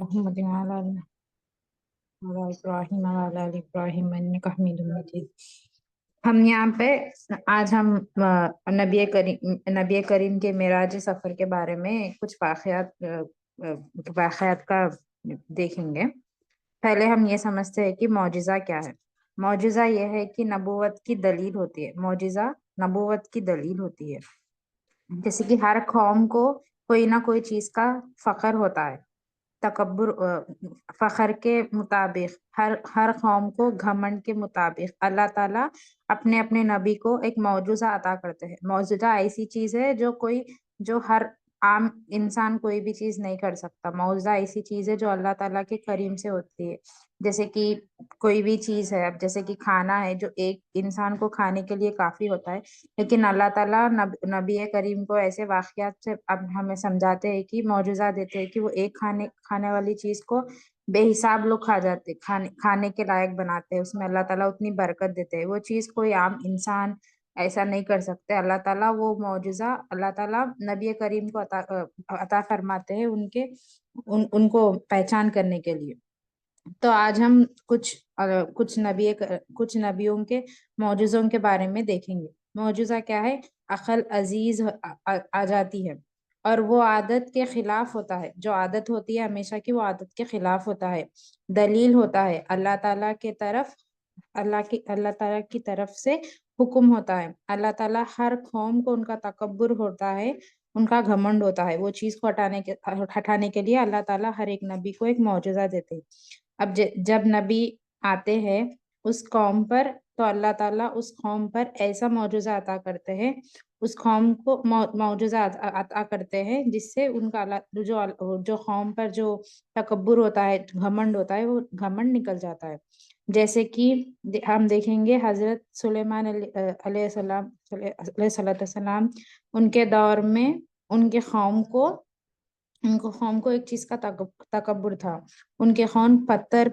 محمد وعلى ابراہیم وعلی آل ابراہیم انک حمید مجید۔ ہم یہاں پہ آج ہم نبی کریم کے معراج سفر کے بارے میں کچھ واقعات کا دیکھیں گے۔ پہلے ہم یہ سمجھتے ہیں کہ معجزہ کیا ہے۔ معجزہ یہ ہے کہ نبوت کی دلیل ہوتی ہے۔ معجزہ نبوت کی دلیل ہوتی ہے، جیسے کہ ہر قوم کو کوئی نہ کوئی چیز کا فخر ہوتا ہے، تکبر فخر کے مطابق ہر قوم کو گھمنڈ کے مطابق اللہ تعالیٰ اپنے اپنے نبی کو ایک معجزہ عطا کرتے ہیں۔ معجزہ ایسی چیز ہے جو ہر عام انسان کوئی بھی چیز نہیں کر سکتا۔ معجزہ ایسی چیز ہے جو اللہ تعالیٰ کے کریم سے ہوتی ہے، جیسے کہ کوئی بھی چیز ہے، اب جیسے کہ کھانا ہے جو ایک انسان کو کھانے کے لیے کافی ہوتا ہے، لیکن اللہ تعالیٰ نبی کریم کو ایسے واقعات سے اب ہمیں سمجھاتے ہیں کہ معجزہ دیتے ہیں کہ وہ ایک کھانے والی چیز کو بے حساب لوگ کھا جاتے، کھانے کے لائق بناتے ہیں، اس میں اللہ تعالیٰ اتنی برکت دیتے ہیں۔ وہ چیز کوئی عام انسان ایسا نہیں کر سکتے۔ اللہ تعالیٰ وہ معجزہ اللہ تعالیٰ نبی کریم کو عطا فرماتے ہیں ان کو پہچان کرنے کے لیے۔ تو آج ہم کچھ نبیوں کے معجزوں کے بارے میں دیکھیں گے۔ معجزہ کیا ہے؟ عقل عزیز آ جاتی ہے اور وہ عادت کے خلاف ہوتا ہے۔ جو عادت ہوتی ہے ہمیشہ کی، وہ عادت کے خلاف ہوتا ہے۔ دلیل ہوتا ہے اللہ تعالیٰ کی طرف سے حکم ہوتا ہے۔ اللہ تعالیٰ ہر قوم کو ان کا تکبر ہوتا ہے، ان کا گھمنڈ ہوتا ہے، وہ چیز کو ہٹانے کے لیے اللہ تعالیٰ ہر ایک نبی کو ایک معجزہ دیتے ہیں۔ اب جب نبی آتے ہیں اس قوم پر، تو اللہ تعالیٰ اس قوم پر ایسا معجزہ عطا کرتے ہیں، اس قوم کو معجزہ عطا کرتے ہیں جس سے ان کا جو قوم پر جو تکبر ہوتا ہے، گھمنڈ ہوتا ہے، وہ گھمنڈ نکل جاتا ہے۔ جیسے کہ ہم دیکھیں گے حضرت سلیمان علیہ السلام، ان کے دور میں ان کے قوم کو ایک چیز کا تکبر تھا۔ ان کے قوم پتھر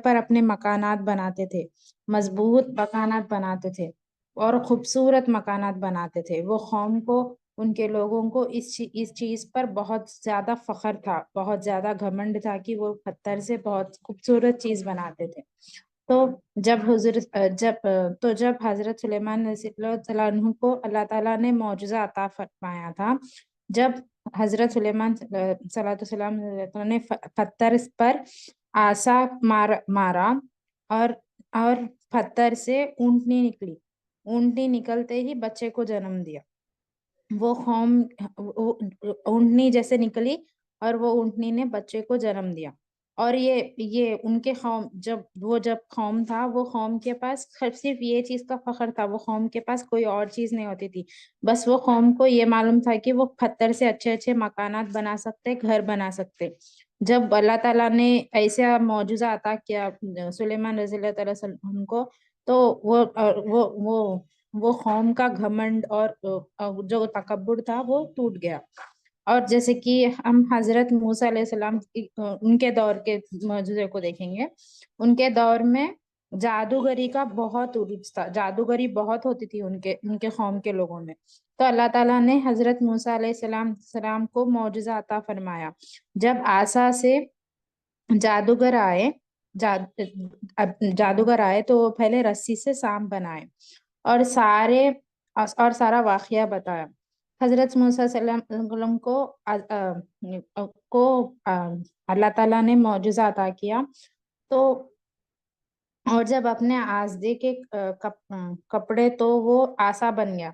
پر اپنے مکانات بناتے تھے، مضبوط مکانات بناتے تھے اور خوبصورت مکانات بناتے تھے۔ وہ قوم کو، ان کے لوگوں کو اس چیز پر بہت زیادہ فخر تھا، بہت زیادہ گھمنڈ تھا کہ وہ پتھر سے بہت خوبصورت چیز بناتے تھے۔ تو جب حضرت سلیمان علیہ عنہ کو اللہ تعالیٰ نے معجزہ عطا فرمایا تھا، جب حضرت سلیمان صلی اللہ علیہ وسلم نے پتھر پر آسا مارا اور پتھر سے اونٹنی نکلی، اونٹنی نکلتے ہی بچے کو جنم دیا۔ وہ قوم اونٹنی جیسے نکلی اور وہ اونٹنی نے بچے کو جنم دیا۔ اور یہ ان کے جب قوم تھا، وہ قوم کے پاس صرف یہ چیز کا فخر تھا، وہ قوم کے پاس کوئی اور چیز نہیں ہوتی تھی۔ بس وہ قوم کو یہ معلوم تھا کہ وہ پتھر سے اچھے اچھے مکانات بنا سکتے، گھر بنا سکتے۔ جب اللہ تعالیٰ نے ایسا معجزہ عطا کیا سلیمان رضی اللہ تعالیٰ عنہ کو، تو وہ قوم کا گھمنڈ اور جو تکبر تھا وہ ٹوٹ گیا۔ اور جیسے کہ ہم حضرت موسیٰ علیہ السلام ان کے دور کے معجزے کو دیکھیں گے۔ ان کے دور میں جادوگری کا بہت عروج تھا، جادوگری بہت ہوتی تھی ان کے قوم کے لوگوں میں۔ تو اللہ تعالیٰ نے حضرت موسیٰ علیہ السلام کو معجزہ عطا فرمایا۔ جب آسا سے جادوگر آئے تو پہلے رسی سے سانپ بنائے اور سارا واقعہ بتایا۔ حضرت موسیٰ صلی اللہ علیہ وسلم کو اللہ تعالیٰ نے معجزہ عطا کیا، تو اور جب اپنے آزدے کے کپڑے، تو وہ آسا بن گیا۔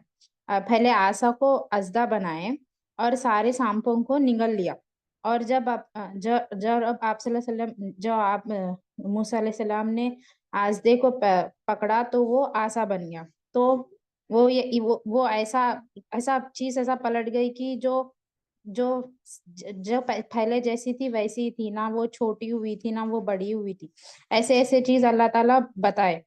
پہلے آسا کو ازدہ بنائے اور سارے سانپوں کو نگل لیا، اور جب آپ صلی اللہ علیہ وسلم موسیٰ علیہ السلام نے آزدے کو پکڑا تو وہ آسا بن گیا۔ تو وہ ایسا چیز پلٹ گئی کہ جو پہلے جیسی تھی ویسی تھی، نہ وہ چھوٹی ہوئی تھی نہ وہ بڑی ہوئی تھی۔ ایسے چیز اللہ تعالیٰ بتائے۔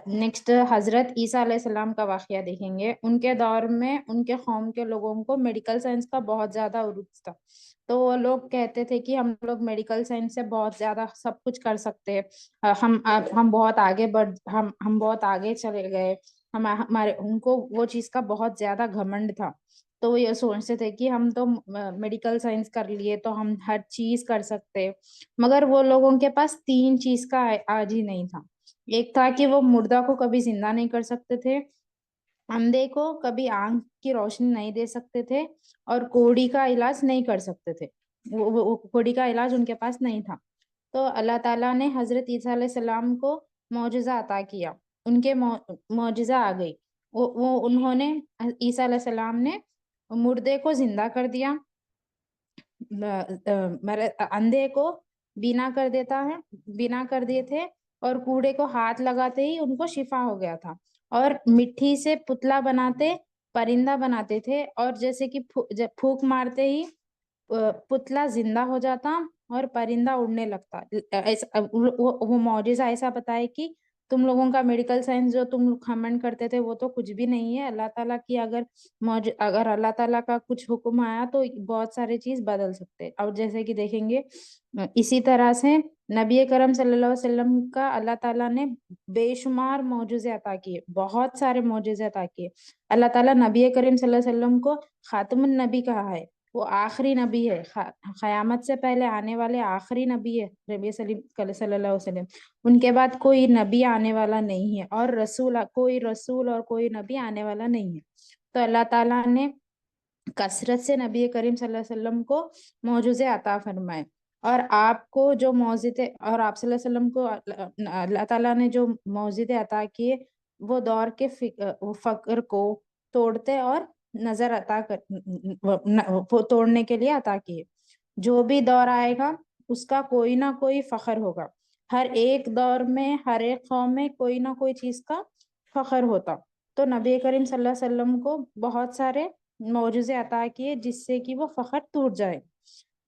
نیکسٹ حضرت عیسیٰ علیہ السلام کا واقعہ دیکھیں گے۔ ان کے دور میں ان کے قوم کے لوگوں کو میڈیکل سائنس کا بہت زیادہ عروج تھا، تو وہ لوگ کہتے تھے کہ ہم لوگ میڈیکل سائنس سے بہت زیادہ سب کچھ کر سکتے ہیں، ہم بہت آگے چلے گئے، ان کو وہ چیز کا بہت زیادہ گھمنڈ تھا۔ تو وہ یہ سوچتے تھے کہ ہم تو میڈیکل سائنس کر لیے تو ہم ہر چیز کر سکتے، مگر وہ لوگوں کے پاس 3 چیز کا آج ہی نہیں تھا۔ ایک تھا کہ وہ مردہ کو کبھی زندہ نہیں کر سکتے تھے، اندھے کو کبھی آنکھ کی روشنی نہیں دے سکتے تھے، اور کوڑی کا علاج نہیں کر سکتے تھے، کوڑی کا علاج ان کے پاس نہیں تھا۔ تو اللہ تعالیٰ نے حضرت عیسیٰ علیہ السلام کو معجزہ عطا کیا، ان کے معجزہ آ گئی، انہوں نے عیسیٰ علیہ السلام نے مردے کو زندہ کر دیا، اندھے کو بینا کر دیتا ہے، بینا کر دیے تھے، اور کوڑے کو ہاتھ لگاتے ہی ان کو شفا ہو گیا تھا، اور مٹی سے پتلا بناتے پرندہ بناتے تھے، اور جیسے کہ جب پھونک مارتے ہی پتلا زندہ ہو جاتا اور پرندہ اڑنے لگتا۔ وہ معجزہ ایسا بتائے کہ تم لوگوں کا میڈیکل سائنس جو تم لوگ گھمنڈ کرتے تھے وہ تو کچھ بھی نہیں ہے، اللہ تعالیٰ کی اگر اللہ تعالیٰ کا کچھ حکم آیا تو بہت سارے چیز بدل سکتے۔ اور جیسے کہ دیکھیں گے اسی طرح سے نبی کرم صلی اللہ علیہ وسلم کا اللہ تعالیٰ نے بے شمار معجزے عطا کیے، بہت سارے معجزے عطا کیے۔ اللہ تعالیٰ نبی کریم صلی اللہ علیہ وسلم کو خاتم النبی کہا ہے، وہ آخری نبی ہے، قیامت سے پہلے آنے والے آخری نبی ہے نبی صلی اللہ علیہ وسلم، ان کے بعد کوئی نبی آنے والا نہیں ہے، اور کوئی رسول اور کوئی نبی آنے والا نہیں ہے۔ تو اللہ تعالیٰ نے کثرت سے نبی کریم صلی اللہ علیہ وسلم کو معجزے عطا فرمائے، اور آپ کو جو معجزے، اور آپ صلی اللہ علیہ وسلم کو اللہ تعالیٰ نے جو معجزے عطا کیے وہ دور کے فقر کو توڑتے اور نظر عطا توڑنے کے لیے عطا کیے۔ جو بھی دور آئے گا اس کا کوئی نہ کوئی فخر ہوگا، ہر ایک دور میں ہر ایک قوم میں کوئی نہ کوئی چیز کا فخر ہوتا، تو نبی کریم صلی اللہ علیہ وسلم کو بہت سارے معجزے عطا کیے جس سے کہ وہ فخر ٹوٹ جائے۔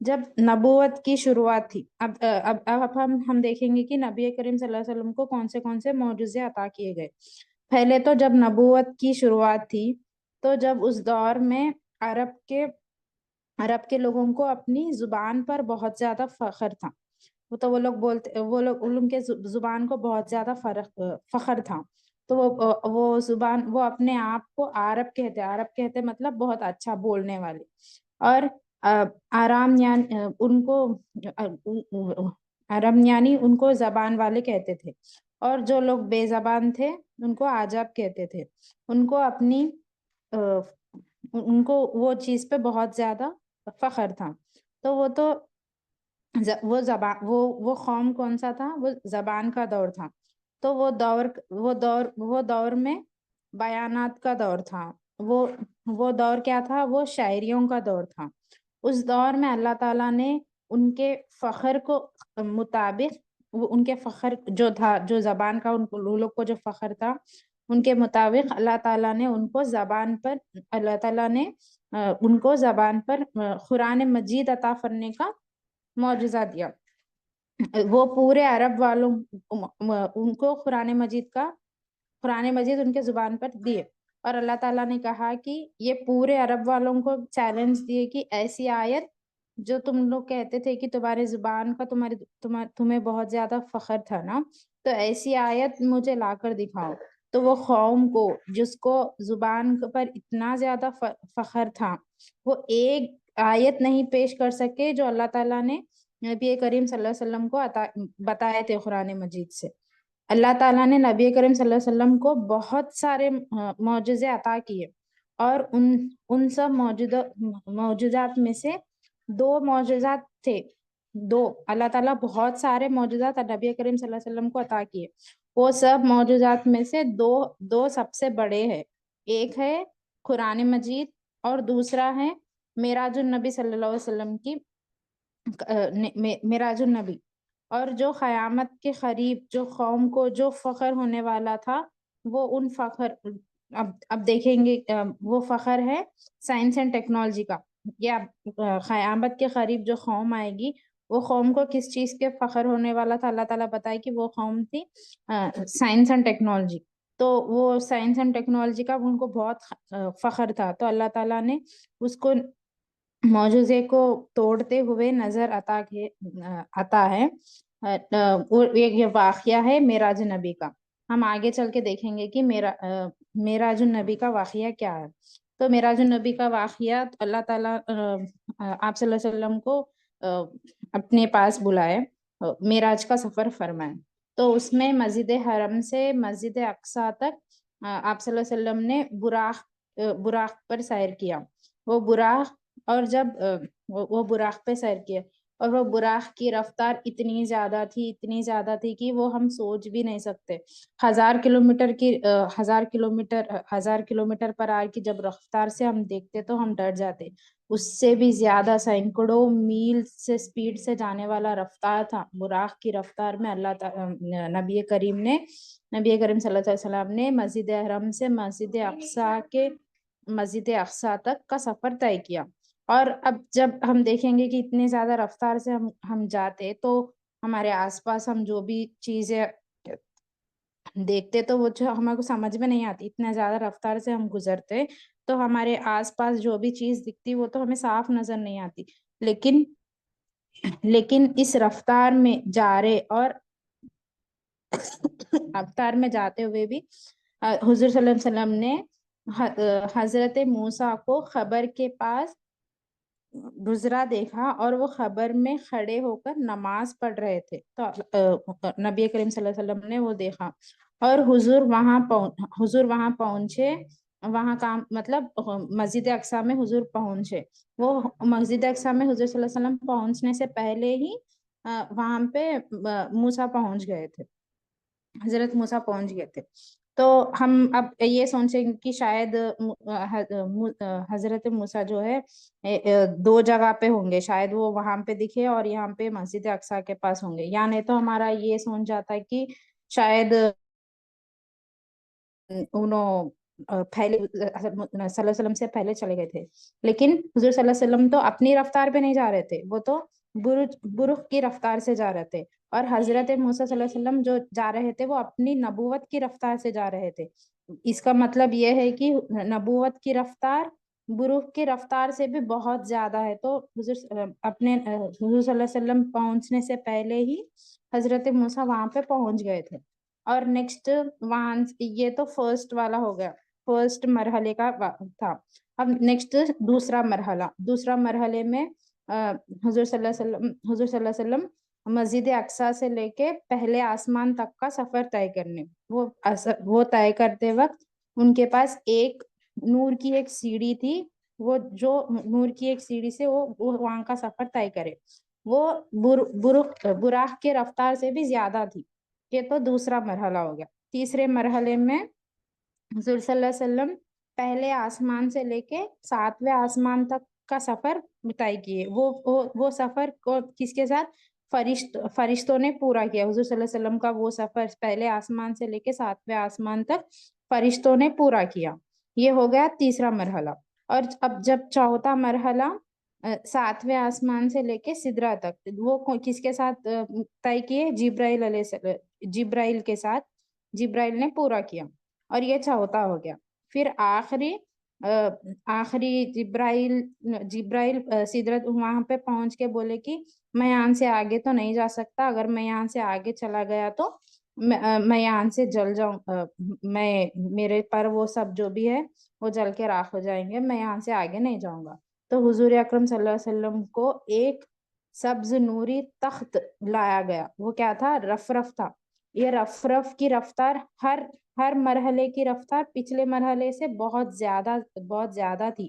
جب نبوت کی شروعات تھی، اب ہم دیکھیں گے کہ نبی کریم صلی اللہ علیہ وسلم کو کون سے معجزے عطا کیے گئے۔ پہلے تو جب نبوت کی شروعات تھی تو جب اس دور میں عرب کے لوگوں کو اپنی زبان پر بہت زیادہ فخر تھا، وہ لوگ بولتے، ان کے زبان کو بہت زیادہ فخر تھا، تو وہ زبان، وہ اپنے آپ کو عرب کہتے مطلب بہت اچھا بولنے والے، اور آرام یعنی ان کو عرب یعنی ان کو زبان والے کہتے تھے، اور جو لوگ بے زبان تھے ان کو عجب کہتے تھے، ان کو اپنی ان کو وہ چیز پہ بہت زیادہ فخر تھا۔ تو وہ قوم کون سا تھا؟ وہ زبان کا دور تھا، تو وہ دور میں بیانات کا دور تھا، وہ دور کیا تھا؟ وہ شاعریوں کا دور تھا۔ اس دور میں اللہ تعالیٰ نے ان کے فخر کو مطابق، ان کے فخر جو تھا، جو زبان کا ان لوگ کو جو فخر تھا، ان کے مطابق اللہ تعالیٰ نے ان کو زبان پر قرآن مجید عطا فرنے کا معجزہ دیا۔ وہ پورے عرب والوں ان کو قرآن مجید ان کے زبان پر دیے، اور اللہ تعالیٰ نے کہا کہ یہ پورے عرب والوں کو چیلنج دیے کہ ایسی آیت جو تم لوگ کہتے تھے کہ تمہارے زبان کا تمہیں بہت زیادہ فخر تھا نا، تو ایسی آیت مجھے لا کر دکھاؤ۔ تو وہ قوم کو جس کو زبان پر اتنا زیادہ فخر تھا، وہ ایک آیت نہیں پیش کر سکے جو اللہ تعالیٰ نے نبی کریم صلی اللہ علیہ وسلم کو بتائے تھے قرآن مجید سے۔ اللہ تعالیٰ نے نبی کریم صلی اللہ علیہ وسلم کو بہت سارے معجزے عطا کیے، اور ان سب معجزات میں سے 2 معجزات تھے، اللہ تعالیٰ بہت سارے معجزات نبی کریم صلی اللہ علیہ وسلم کو عطا کیے، وہ سب معجزات میں سے دو سب سے بڑے ہیں، ایک ہے قرآن مجید اور دوسرا ہے معراج النبی صلی اللہ علیہ وسلم کی معراج النبی۔ اور جو قیامت کے قریب جو قوم کو جو فخر ہونے والا تھا، وہ ان فخر اب دیکھیں گے، وہ فخر ہے سائنس اینڈ ٹیکنالوجی کا، یا قیامت کے قریب جو قوم آئے گی وہ قوم کو کس چیز کے فخر ہونے والا تھا؟ اللہ تعالیٰ بتائے کہ وہ قوم تھی سائنس اینڈ ٹیکنالوجی، تو وہ سائنس اینڈ ٹیکنالوجی کا ان کو بہت فخر تھا، تو اللہ تعالیٰ نے اس کو معجزے کو توڑتے ہوئے نظر عطا ہے۔ یہ واقعہ ہے معراج نبی کا، ہم آگے چل کے دیکھیں گے کہ معراج النبی کا واقعہ کیا ہے۔ تو معراج النبی کا واقعات اللہ تعالیٰ آپ صلی اللہ علیہ وسلم کو اپنے پاس بلائے، معراج کا سفر فرمائے. تو اس میں مسجد حرم سے مسجد اقصی تک آپ صلی اللہ علیہ وسلم نے براق پر سیر کیا. وہ براق اور جب وہ براق پہ سیر کیا اور وہ براق کی رفتار اتنی زیادہ تھی کہ وہ ہم سوچ بھی نہیں سکتے. 1000 کلومیٹر پر آر کی جب رفتار سے ہم دیکھتے تو ہم ڈر جاتے. اس سے بھی زیادہ سینکڑوں میل سے سپیڈ سے جانے والا رفتار تھا. براق کی رفتار میں نبی کریم صلی اللہ علیہ وسلم نے مسجد حرم سے مسجد اقصی تک کا سفر طے کیا. اور اب جب ہم دیکھیں گے کہ اتنے زیادہ رفتار سے ہم جاتے تو ہمارے آس پاس ہم جو بھی چیزیں دیکھتے تو وہ ہمارے کو سمجھ میں نہیں آتی. اتنا زیادہ رفتار سے ہم گزرتے تو ہمارے آس پاس جو بھی چیز دکھتی وہ تو ہمیں صاف نظر نہیں آتی. لیکن اس رفتار میں جاتے ہوئے بھی حضور صلی اللہ علیہ وسلم نے حضرت موسیٰ کو خبر کے پاس گزرا دیکھا اور وہ خبر میں کھڑے ہو کر نماز پڑھ رہے تھے. تو نبی کریم صلی اللہ علیہ وسلم نے وہ دیکھا اور حضور وہاں پہنچے. وہاں مطلب مسجد اقصی میں حضور پہنچے. وہ مسجد اقصی میں حضور صلی اللہ علیہ وسلم پہنچنے سے پہلے ہی وہاں پہ موسیٰ پہنچ گئے تھے، حضرت موسیٰ پہنچ گئے تھے. تو ہم اب یہ سوچیں کہ شاید حضرت موسیٰ جو ہے 2 جگہ پہ ہوں گے، شاید وہ وہاں پہ دکھے اور یہاں پہ مسجد اقصی کے پاس ہوں گے. یا نہیں تو ہمارا یہ سوچ جاتا ہے کہ شاید انہوں پہلے صلی اللہ علیہ وسلم سے پہلے چلے گئے تھے. لیکن حضور صلی اللہ علیہ وسلم تو اپنی رفتار پہ نہیں جا رہے تھے، وہ تو برق کی رفتار سے جا رہے تھے. اور حضرت موسیٰ صلی اللہ علیہ وسلم جو جا رہے تھے وہ اپنی نبوت کی رفتار سے جا رہے تھے. اس کا مطلب یہ ہے کہ نبوت کی رفتار برق کی رفتار سے بھی بہت زیادہ ہے. تو حضور صلی اللہ علیہ وسلم پہنچنے سے پہلے ہی حضرت موسیٰ وہاں پہ پہنچ گئے تھے. اور نیکسٹ وہاں یہ تو فرسٹ والا ہو گیا، فرسٹ مرحلے کا تھا. اب نیکسٹ دوسرا مرحلے میں حضور صلی اللہ علیہ وسلم مسجد اقصی سے لے کے پہلے آسمان تک کا سفر طے کرنے. وہ طے کرتے وقت ان کے پاس ایک نور کی ایک سیڑھی تھی. وہ جو نور کی ایک سیڑھی سے وہ وہاں کا سفر طے کرے، وہ براق کے رفتار سے بھی زیادہ تھی. یہ تو دوسرا مرحلہ ہو گیا. تیسرے مرحلے میں حضور صلی اللہ علیہ وسلم پہلے آسمان سے لے کے 7ویں آسمان تک کا سفر طے کیے. وہ سفر کس کے ساتھ؟ فرشتوں نے پورا کیا. حضور صلی اللہ علیہ وسلم کا وہ سفر پہلے آسمان سے لے کے 7ویں آسمان تک فرشتوں نے پورا کیا. یہ ہو گیا تیسرا مرحلہ. اور اب جب چوتھا مرحلہ 7ویں آسمان سے لے کے سدرا تک، وہ کس کے ساتھ طے کیے؟ جبرائیل کے ساتھ. جبرائیل نے پورا کیا اور یہ چوتھا ہو گیا. پھر آخری جبرائیل سدرت وہاں پہ پہنچ کے بولے کہ میں یہاں سے آگے تو نہیں جا سکتا، اگر میں یہاں سے آگے چلا گیا تو میں یہاں سے جل جاؤں، میرے پر وہ سب جو بھی ہے وہ جل کے راکھ ہو جائیں گے، میں یہاں سے آگے نہیں جاؤں گا. تو حضور اکرم صلی اللہ علیہ وسلم کو ایک سبز نوری تخت لایا گیا. وہ کیا تھا؟ رف تھا. یہ رف کی رفتار ہر مرحلے کی رفتار پچھلے مرحلے سے بہت زیادہ تھی.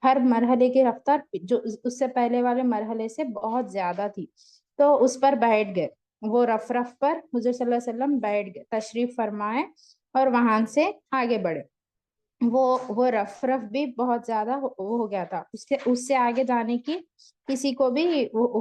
ہر مرحلے کی رفتار جو اس سے پہلے والے مرحلے سے بہت زیادہ تھی. تو اس پر بیٹھ گئے، وہ رف پر حضور صلی اللہ علیہ وسلم بیٹھ گئے، تشریف فرمائے اور وہاں سے آگے بڑھے. وہ رف بھی بہت زیادہ ہو گیا تھا. اس سے آگے جانے کی کسی کو بھی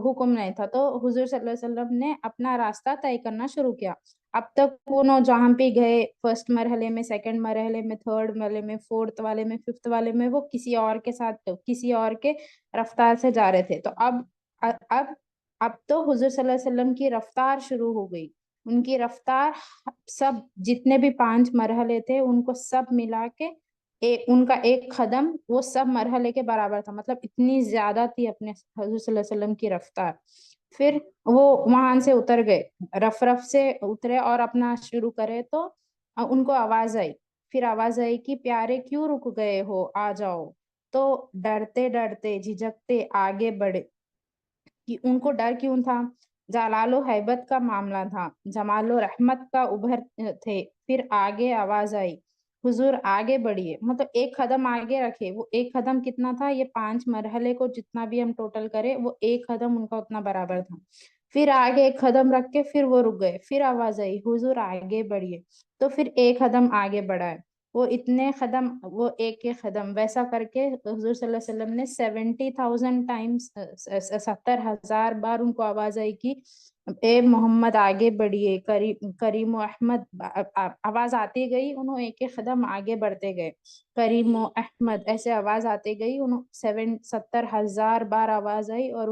حکم نہیں تھا. تو حضور صلی اللہ علیہ وسلم نے اپنا راستہ طے کرنا شروع کیا. اب تک وہ جہاں پہ گئے، فرسٹ مرحلے میں، سیکنڈ مرحلے میں، تھرڈ مرحلے میں، فورتھ والے میں، ففتھ والے میں، وہ کسی اور کے ساتھ کسی اور کے رفتار سے جا رہے تھے. تو اب تو حضور صلی اللہ علیہ وسلم کی رفتار شروع ہو گئی. ان کی رفتار سب جتنے بھی 5 مرحلے تھے ان کو سب ملا کے ان کا ایک قدم وہ سب مرحلے کے برابر تھا. مطلب اتنی زیادہ تھی اپنے حضور صلی اللہ علیہ وسلم کی رفتار. پھر وہ وہاں سے اتر گئے، رف سے اترے اور اپنا شروع کرے تو ان کو آواز آئی پھر آواز آئی کہ پیارے کیوں رک گئے ہو، آ جاؤ۔ تو ڈرتے ڈرتے جھجکتے آگے بڑھے کہ ان کو ڈر کیوں تھا؟ جلال و ہیبت کا معاملہ تھا، جمال و رحمت کا ابھر تھے۔ پھر آگے آواز آئی حضور آگے بڑھیے، مطلب ایک قدم آگے رکھے۔ وہ ایک قدم کتنا تھا؟ یہ 5 مرحلے کو جتنا بھی ہم ٹوٹل کرے وہ ایک قدم ان کا اتنا برابر تھا۔ پھر آگے ایک قدم رکھ کے پھر وہ رک گئے، پھر آواز آئی حضور آگے بڑھیے، تو پھر ایک قدم آگے بڑھائے۔ وہ اتنے قدم، وہ ایک ایک قدم ویسا کر کے حضور صلی اللہ علیہ وسلم نے 70,000 ٹائمز، 70,000 بار ان کو آواز آئی کہ اے محمد آگے بڑھیے، کریم و احمد، آواز آتی گئی، انہوں ایک ایک قدم آگے بڑھتے گئے، کریم و احمد ایسے آواز آتی گئی، انہوں 70,000 بار آواز آئی اور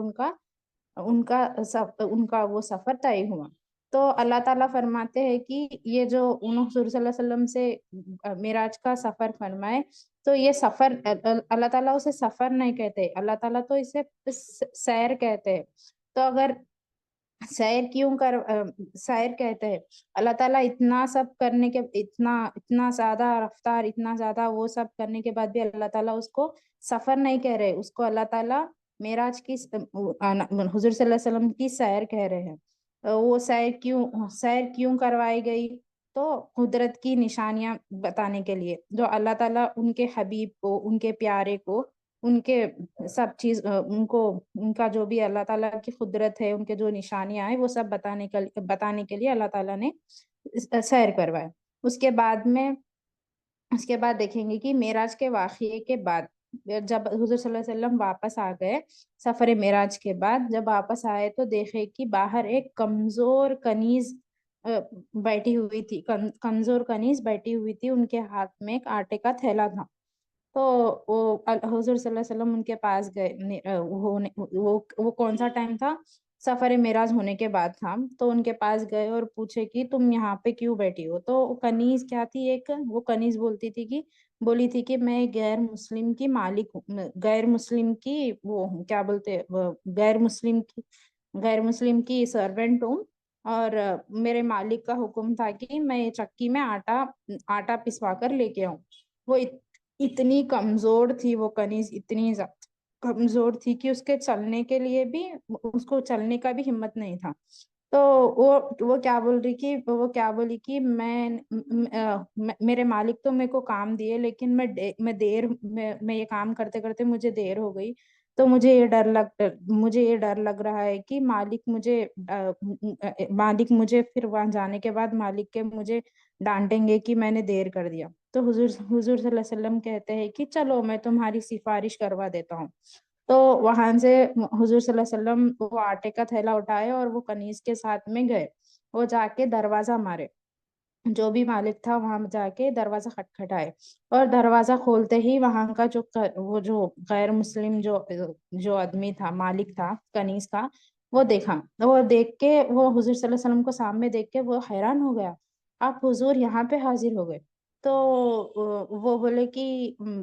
ان کا وہ سفر طے ہوا۔ تو اللہ تعالیٰ فرماتے ہیں کہ یہ جو انہوں حضور صلی اللہ علیہ وسلم سے معراج کا سفر فرمائے، تو یہ سفر اللہ تعالیٰ اسے سفر نہیں کہتے، اللہ تعالیٰ تو اسے سیر کہتے ہیں۔ تو اگر سیر کہتے ہیں، اللہ تعالیٰ اتنا سب کرنے کے، اتنا زیادہ رفتار، اتنا زیادہ وہ سب کرنے کے بعد بھی اللہ تعالیٰ اس کو سفر نہیں کہہ رہے، اس کو اللہ تعالیٰ معراج کی، حضور صلی اللہ علیہ وسلم کی سیر کہہ رہے ہیں۔ وہ سیر کیوں کروائی گئی؟ تو قدرت کی نشانیاں بتانے کے لیے، جو اللہ تعالیٰ ان کے حبیب کو، ان کے پیارے کو، ان کے سب چیز، ان کا جو بھی اللہ تعالیٰ کی قدرت ہے، ان کے جو نشانیاں ہیں وہ سب بتانے کے لیے اللہ تعالیٰ نے سیر کروایا۔ اس کے بعد دیکھیں گے کہ معراج کے واقعے کے بعد جب حضور صلی اللہ علیہ وسلم واپس آ گئے سفر معراج کے بعد، جب واپس آئے تو دیکھے کہ باہر ایک کمزور کنیز بیٹھی ہوئی تھی، ان کے ہاتھ میں ایک آٹے کا تھیلا تھا۔ تو وہ حضور صلی اللہ علیہ وسلم ان کے پاس گئے، وہ کون سا ٹائم تھا؟ سفر معراج ہونے کے بعد تھا۔ تو ان کے پاس گئے اور پوچھے کہ تم یہاں پہ کیوں بیٹھی ہو؟ تو کنیز کیا تھی؟ وہ کنیز بولی تھی کہ میں غیر مسلم کی مالک ہوں، غیر مسلم کی وہ کیا بولتے، غیر مسلم کی سرونٹ ہوں، اور میرے مالک کا حکم تھا کہ میں چکی میں آٹا پسوا کر لے کے آؤں۔ وہ اتنی کمزور تھی وہ کنیز، اتنی کمزور تھی کہ اس کے چلنے کے لیے بھی، اس کو چلنے کا بھی ہمت نہیں تھا۔ تو وہ کیا بولی کہ میرے مالک تو میرے کو کام دیے، لیکن میں یہ کام کرتے کرتے مجھے دیر ہو گئی، تو مجھے یہ ڈر لگ رہا ہے کہ مالک مجھے پھر وہاں جانے کے بعد مالک کے مجھے ڈانٹیں گے کہ میں نے دیر کر دیا۔ تو حضور صلی اللہ علیہ وسلم کہتے ہیں کہ چلو میں تمہاری سفارش کروا دیتا ہوں۔ تو وہاں سے حضور صلی اللہ علیہ وسلم وہ آٹے کا تھیلا اٹھائے اور وہ کنیز کے ساتھ میں گئے، وہ جا کے دروازہ مارے، جو بھی مالک تھا وہاں جا کے دروازہ کھٹکھٹائے، اور دروازہ کھولتے ہی وہاں کا جو غیر مسلم جو آدمی تھا، مالک تھا کنیز کا، وہ دیکھا، وہ دیکھ کے وہ حضور صلی اللہ علیہ وسلم کو سامنے دیکھ کے وہ حیران ہو گیا، آپ حضور یہاں پہ حاضر ہو گئے۔ تو وہ بولے کہ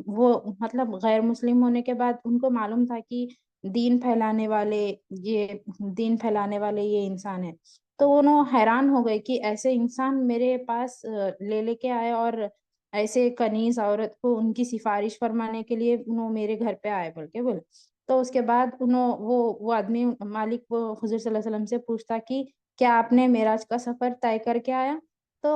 وہ مطلب غیر مسلم ہونے کے بعد ان کو معلوم تھا کہ دین پھیلانے والے یہ انسان ہے۔ تو انہوں حیران ہو گئے کہ ایسے انسان میرے پاس لے کے آئے، اور ایسے کنیز عورت کو ان کی سفارش فرمانے کے لیے انہوں میرے گھر پہ آئے بولے۔ تو اس کے بعد وہ آدمی مالک وہ حضور صلی اللہ علیہ وسلم سے پوچھتا کہ کیا آپ نے معراج کا سفر طے کر کے آیا؟ تو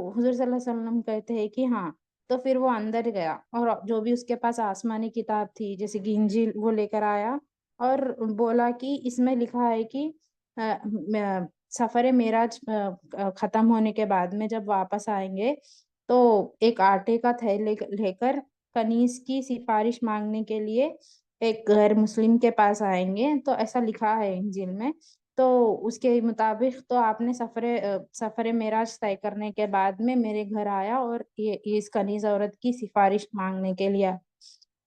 حضور صلی اللہ علیہ وسلم کہتے ہیں کہ ہاں۔ تو پھر وہ اندر گیا اور جو بھی اس کے پاس آسمانی کتاب تھی جیسے کہ انجیل، وہ لے کر آیا اور بولا کہ اس میں لکھا ہے کہ سفر معراج ختم ہونے کے بعد میں جب واپس آئیں گے تو ایک آٹے کا تھیلے لے کر کنیز کی سفارش مانگنے کے لیے ایک غیر مسلم کے پاس آئیں گے، تو ایسا لکھا ہے انجیل میں۔ تو اس کے مطابق تو آپ نے سفر معراج طے کرنے کے بعد میں میرے گھر آیا اور یہ اس کنیز عورت کی سفارش مانگنے کے لیے،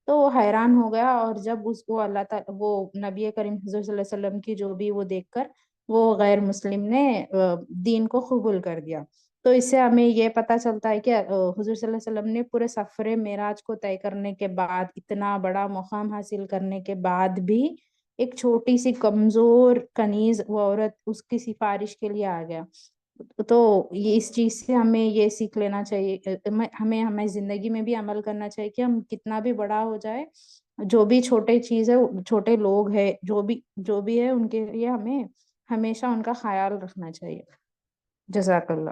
تو وہ حیران ہو گیا۔ اور جب اس کو اللہ تعالی وہ نبی کریم حضور صلی اللہ علیہ وسلم کی جو بھی وہ دیکھ کر وہ غیر مسلم نے دین کو قبول کر دیا۔ تو اس سے ہمیں یہ پتہ چلتا ہے کہ حضور صلی اللہ علیہ وسلم نے پورے سفر معراج کو طے کرنے کے بعد، اتنا بڑا مقام حاصل کرنے کے بعد بھی ایک چھوٹی سی کمزور کنیز وہ عورت اس کی سفارش کے لیے آ گیا، تو یہ اس چیز سے ہمیں یہ سیکھ لینا چاہیے، ہمیں زندگی میں بھی عمل کرنا چاہیے کہ ہم کتنا بھی بڑا ہو جائے، جو بھی چھوٹے چیز ہے، چھوٹے لوگ ہے، جو بھی ہے، ان کے لیے ہمیں ہمیشہ ان کا خیال رکھنا چاہیے۔ جزاک اللہ۔